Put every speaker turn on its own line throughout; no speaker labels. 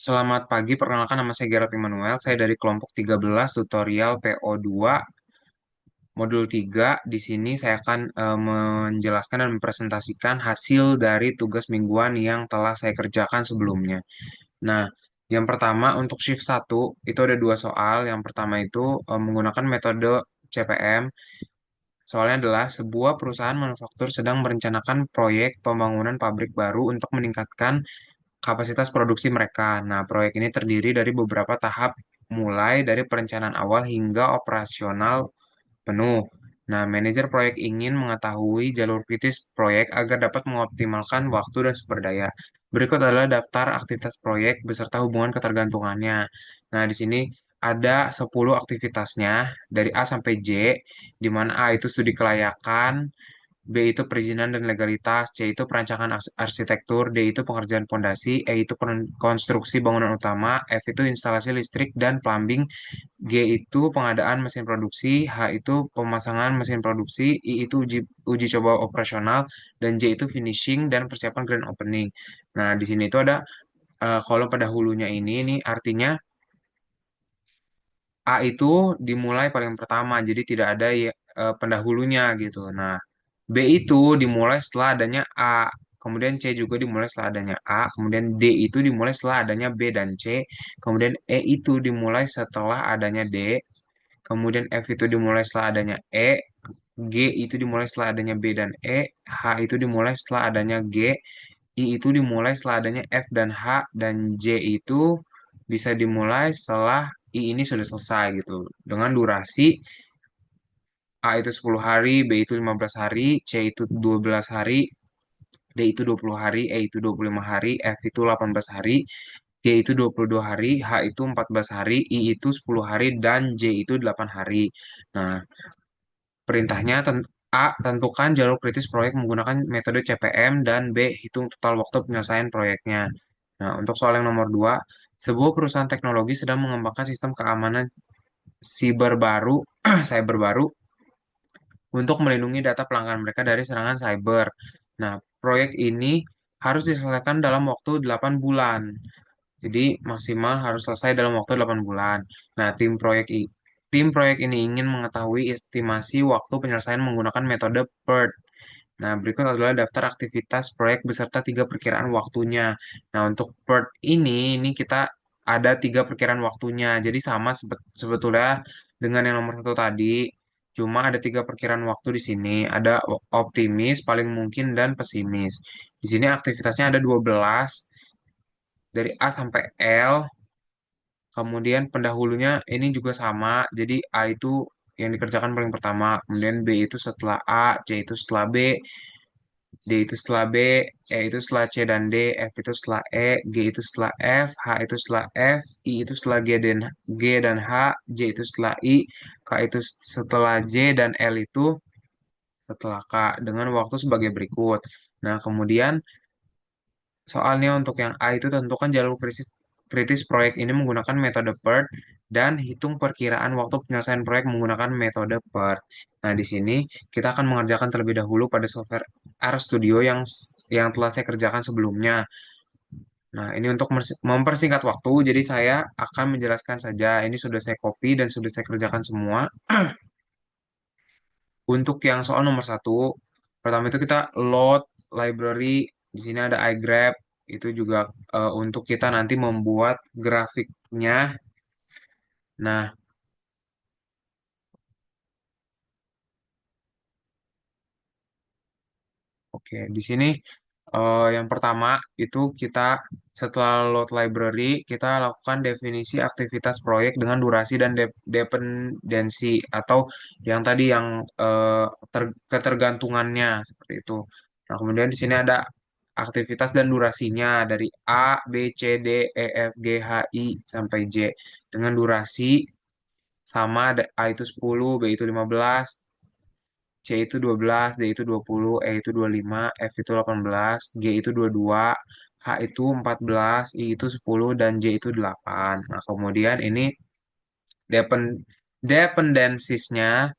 Selamat pagi, perkenalkan nama saya Gerard Immanuel. Saya dari kelompok 13 tutorial PO2 modul 3. Di sini saya akan menjelaskan dan mempresentasikan hasil dari tugas mingguan yang telah saya kerjakan sebelumnya. Nah, yang pertama untuk shift 1 itu ada dua soal. Yang pertama itu menggunakan metode CPM. Soalnya adalah sebuah perusahaan manufaktur sedang merencanakan proyek pembangunan pabrik baru untuk meningkatkan kapasitas produksi mereka. Nah, proyek ini terdiri dari beberapa tahap, mulai dari perencanaan awal hingga operasional penuh. Nah, manajer proyek ingin mengetahui jalur kritis proyek agar dapat mengoptimalkan waktu dan sumber daya. Berikut adalah daftar aktivitas proyek beserta hubungan ketergantungannya. Nah, di sini ada 10 aktivitasnya dari A sampai J, di mana A itu studi kelayakan, B itu perizinan dan legalitas, C itu perancangan arsitektur, D itu pengerjaan pondasi, E itu konstruksi bangunan utama, F itu instalasi listrik dan plumbing, G itu pengadaan mesin produksi, H itu pemasangan mesin produksi, I itu uji coba operasional, dan J itu finishing dan persiapan grand opening. Nah, di sini itu ada kolom pada hulunya ini artinya A itu dimulai paling pertama, jadi tidak ada pendahulunya gitu. Nah, B itu dimulai setelah adanya A, kemudian C juga dimulai setelah adanya A, kemudian D itu dimulai setelah adanya B dan C, kemudian E itu dimulai setelah adanya D, kemudian F itu dimulai setelah adanya E, G itu dimulai setelah adanya B dan E, H itu dimulai setelah adanya G, I itu dimulai setelah adanya F dan H, dan J itu bisa dimulai setelah I ini sudah selesai gitu. Dengan durasi A itu 10 hari, B itu 15 hari, C itu 12 hari, D itu 20 hari, E itu 25 hari, F itu 18 hari, G itu 22 hari, H itu 14 hari, I itu 10 hari, dan J itu 8 hari. Nah, perintahnya A. Tentukan jalur kritis proyek menggunakan metode CPM, dan B. Hitung total waktu penyelesaian proyeknya. Nah, untuk soal yang nomor 2, sebuah perusahaan teknologi sedang mengembangkan sistem keamanan siber baru, cyber baru untuk melindungi data pelanggan mereka dari serangan cyber. Nah, proyek ini harus diselesaikan dalam waktu 8 bulan. Jadi maksimal harus selesai dalam waktu 8 bulan. Nah, tim proyek ini ingin mengetahui estimasi waktu penyelesaian menggunakan metode PERT. Nah, berikut adalah daftar aktivitas proyek beserta tiga perkiraan waktunya. Nah, untuk PERT ini kita ada tiga perkiraan waktunya. Jadi sama sebetulnya dengan yang nomor satu tadi. Cuma ada tiga perkiraan waktu di sini. Ada optimis, paling mungkin, dan pesimis. Di sini aktivitasnya ada 12 dari A sampai L. Kemudian pendahulunya ini juga sama. Jadi A itu yang dikerjakan paling pertama. Kemudian B itu setelah A, C itu setelah B, D itu setelah B, E itu setelah C dan D, F itu setelah E, G itu setelah F, H itu setelah F, I itu setelah G dan H, J itu setelah I, K itu setelah J, dan L itu setelah K, dengan waktu sebagai berikut. Nah, kemudian soalnya untuk yang A itu tentukan jalur kritis proyek ini menggunakan metode PERT dan hitung perkiraan waktu penyelesaian proyek menggunakan metode PERT. Nah, di sini kita akan mengerjakan terlebih dahulu pada software RStudio yang telah saya kerjakan sebelumnya. Nah, ini untuk mempersingkat waktu, jadi saya akan menjelaskan saja. Ini sudah saya copy dan sudah saya kerjakan semua. Untuk yang soal nomor satu, pertama itu kita load library. Di sini ada iGrab. Itu juga untuk kita nanti membuat grafiknya. Nah, oke. Di sini yang pertama itu kita setelah load library, kita lakukan definisi aktivitas proyek dengan durasi dan dependensi atau yang tadi yang ketergantungannya seperti itu. Nah, kemudian di sini ada aktivitas dan durasinya dari A, B, C, D, E, F, G, H, I sampai J dengan durasi sama. A itu 10, B itu 15, C itu 12, D itu 20, E itu 25, F itu 18, G itu 22, H itu 14, I itu 10, dan J itu 8. Nah, kemudian ini dependensisnya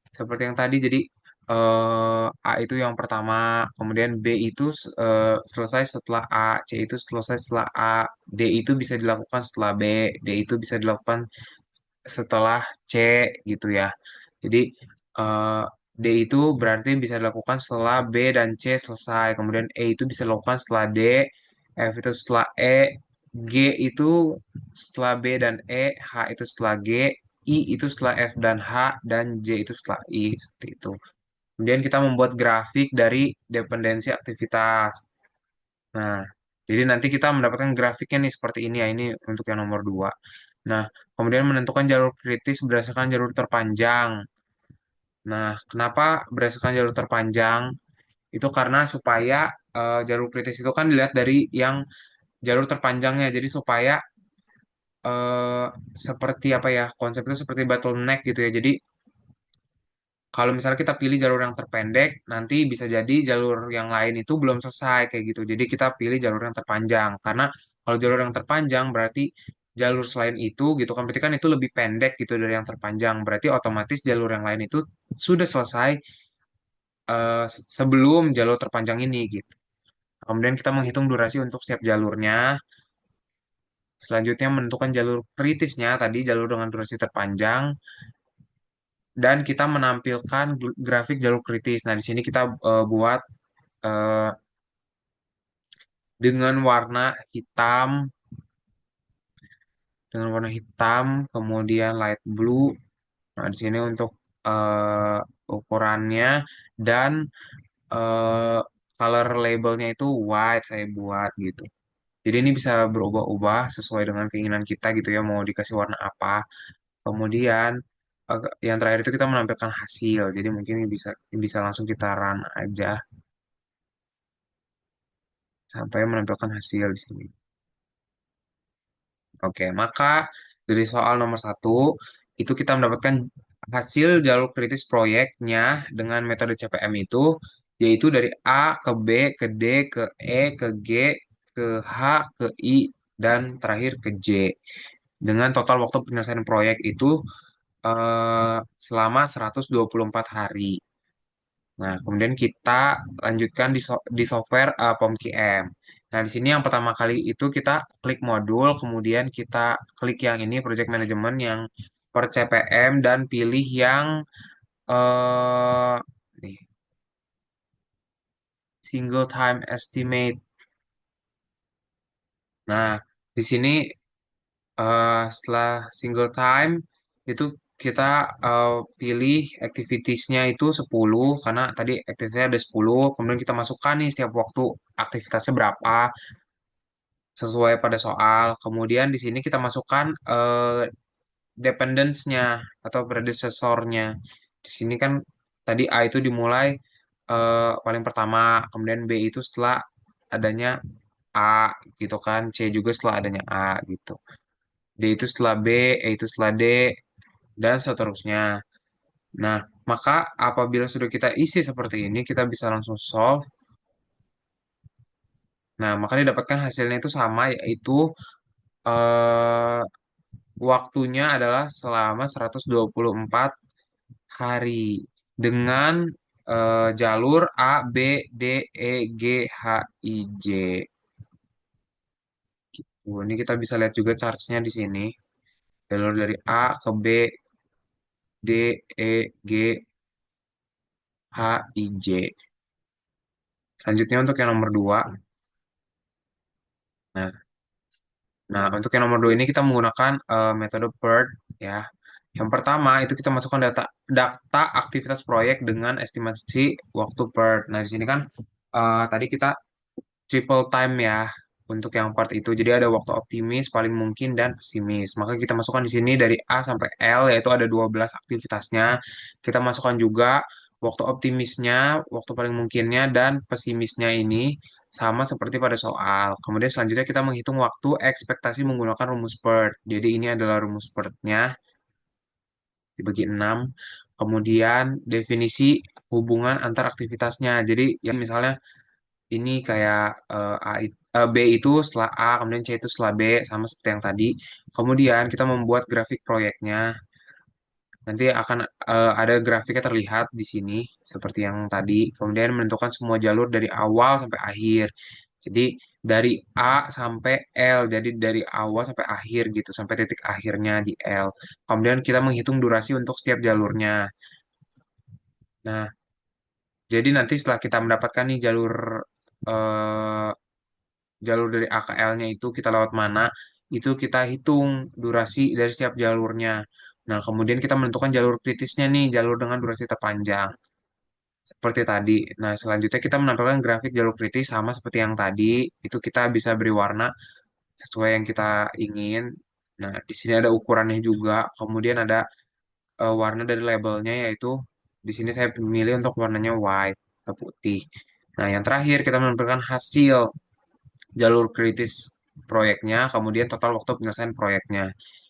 seperti yang tadi. Jadi A itu yang pertama, kemudian B itu selesai setelah A, C itu selesai setelah A, D itu bisa dilakukan setelah B, D itu bisa dilakukan setelah C gitu ya. Jadi eh, D itu berarti bisa dilakukan setelah B dan C selesai, kemudian E itu bisa dilakukan setelah D, F itu setelah E, G itu setelah B dan E, H itu setelah G, I itu setelah F dan H, dan J itu setelah I, seperti itu. Kemudian kita membuat grafik dari dependensi aktivitas. Nah, jadi nanti kita mendapatkan grafiknya nih seperti ini ya. Ini untuk yang nomor 2. Nah, kemudian menentukan jalur kritis berdasarkan jalur terpanjang. Nah, kenapa berdasarkan jalur terpanjang? Itu karena supaya jalur kritis itu kan dilihat dari yang jalur terpanjangnya. Jadi supaya eh, seperti apa ya, konsep itu seperti bottleneck gitu ya. Jadi kalau misalnya kita pilih jalur yang terpendek, nanti bisa jadi jalur yang lain itu belum selesai kayak gitu. Jadi kita pilih jalur yang terpanjang. Karena kalau jalur yang terpanjang berarti jalur selain itu gitu kan. Berarti kan itu lebih pendek gitu dari yang terpanjang. Berarti otomatis jalur yang lain itu sudah selesai sebelum jalur terpanjang ini gitu. Kemudian kita menghitung durasi untuk setiap jalurnya. Selanjutnya menentukan jalur kritisnya, tadi jalur dengan durasi terpanjang. Dan kita menampilkan grafik jalur kritis. Nah, di sini kita buat eh, dengan warna hitam, kemudian light blue. Nah, di sini untuk eh, ukurannya dan eh, color labelnya itu white saya buat gitu. Jadi ini bisa berubah-ubah sesuai dengan keinginan kita gitu ya, mau dikasih warna apa. Kemudian yang terakhir itu kita menampilkan hasil. Jadi mungkin bisa bisa langsung kita run aja sampai menampilkan hasil di sini. Oke, maka dari soal nomor satu itu kita mendapatkan hasil jalur kritis proyeknya dengan metode CPM itu, yaitu dari A ke B ke D ke E ke G ke H ke I dan terakhir ke J. Dengan total waktu penyelesaian proyek itu selama 124 hari. Nah, kemudian kita lanjutkan di software POMQM. Nah, di sini yang pertama kali itu kita klik modul, kemudian kita klik yang ini Project Management yang per CPM dan pilih yang eh nih, Single Time Estimate. Nah, di sini setelah single time itu kita eh, pilih activitiesnya itu 10 karena tadi aktivitasnya ada 10, kemudian kita masukkan nih setiap waktu aktivitasnya berapa sesuai pada soal. Kemudian di sini kita masukkan dependence-nya atau predecessor-nya. Di sini kan tadi A itu dimulai paling pertama, kemudian B itu setelah adanya A gitu kan, C juga setelah adanya A gitu. D itu setelah B, E itu setelah D, dan seterusnya. Nah, maka apabila sudah kita isi seperti ini, kita bisa langsung solve. Nah, maka didapatkan hasilnya itu sama, yaitu eh, waktunya adalah selama 124 hari dengan jalur A, B, D, E, G, H, I, J. Ini kita bisa lihat juga charts-nya di sini. Jalur dari A ke B, D, E, G, H, I, J. Selanjutnya untuk yang nomor 2. Nah, untuk yang nomor 2 ini kita menggunakan metode PERT ya. Yang pertama itu kita masukkan data aktivitas proyek dengan estimasi waktu PERT. Nah, di sini kan tadi kita triple time ya untuk yang part itu. Jadi ada waktu optimis, paling mungkin, dan pesimis. Maka kita masukkan di sini dari A sampai L, yaitu ada 12 aktivitasnya. Kita masukkan juga waktu optimisnya, waktu paling mungkinnya, dan pesimisnya ini sama seperti pada soal. Kemudian selanjutnya kita menghitung waktu ekspektasi menggunakan rumus PERT. Jadi ini adalah rumus PERT-nya dibagi 6. Kemudian definisi hubungan antar aktivitasnya. Jadi ya misalnya ini kayak B itu setelah A, kemudian C itu setelah B, sama seperti yang tadi. Kemudian kita membuat grafik proyeknya. Nanti akan ada grafiknya terlihat di sini seperti yang tadi. Kemudian menentukan semua jalur dari awal sampai akhir. Jadi dari A sampai L. Jadi dari awal sampai akhir gitu, sampai titik akhirnya di L. Kemudian kita menghitung durasi untuk setiap jalurnya. Nah, jadi nanti setelah kita mendapatkan nih eh, jalur dari A ke L-nya itu kita lewat mana, itu kita hitung durasi dari setiap jalurnya. Nah, kemudian kita menentukan jalur kritisnya nih, jalur dengan durasi terpanjang. Seperti tadi. Nah, selanjutnya kita menampilkan grafik jalur kritis sama seperti yang tadi. Itu kita bisa beri warna sesuai yang kita ingin. Nah, di sini ada ukurannya juga. Kemudian ada warna dari labelnya yaitu di sini saya memilih untuk warnanya white atau putih. Nah, yang terakhir kita menampilkan hasil jalur kritis proyeknya, kemudian total waktu penyelesaian proyeknya.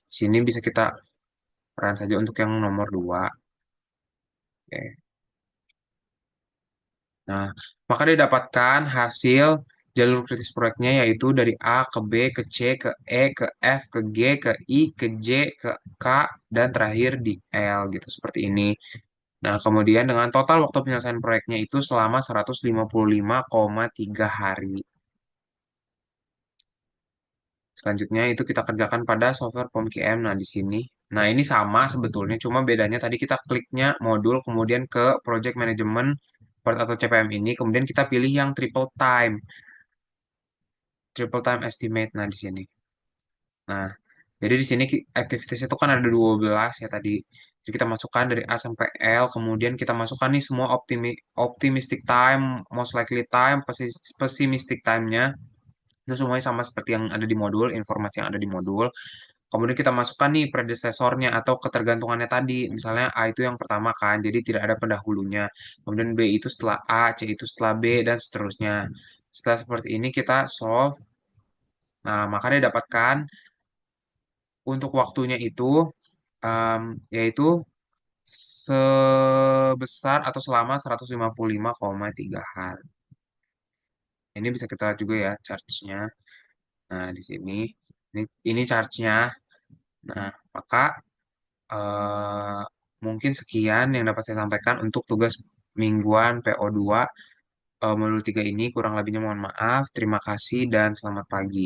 Di sini bisa kita peran saja untuk yang nomor 2. Oke. Nah, maka didapatkan hasil jalur kritis proyeknya yaitu dari A ke B ke C ke E ke F ke G ke I ke J ke K dan terakhir di L gitu seperti ini. Nah, kemudian dengan total waktu penyelesaian proyeknya itu selama 155,3 hari. Selanjutnya itu kita kerjakan pada software POM-QM. Nah, di sini. Nah, ini sama sebetulnya, cuma bedanya tadi kita kliknya modul, kemudian ke Project Management Part atau CPM ini, kemudian kita pilih yang triple time estimate. Nah, di sini. Nah, jadi di sini activities itu kan ada 12 ya tadi. Jadi kita masukkan dari A sampai L, kemudian kita masukkan nih semua optimistic time, most likely time, pessimistic time-nya. Itu semuanya sama seperti yang ada di modul, informasi yang ada di modul. Kemudian kita masukkan nih predecesornya atau ketergantungannya tadi. Misalnya A itu yang pertama kan, jadi tidak ada pendahulunya. Kemudian B itu setelah A, C itu setelah B, dan seterusnya. Setelah seperti ini kita solve. Nah, maka dia dapatkan untuk waktunya itu em, yaitu sebesar atau selama 155,3 hari. Ini bisa kita lihat juga ya charge-nya. Nah, di sini ini charge-nya. Nah, maka eh, mungkin sekian yang dapat saya sampaikan untuk tugas mingguan PO2 modul 3 ini. Kurang lebihnya mohon maaf. Terima kasih dan selamat pagi.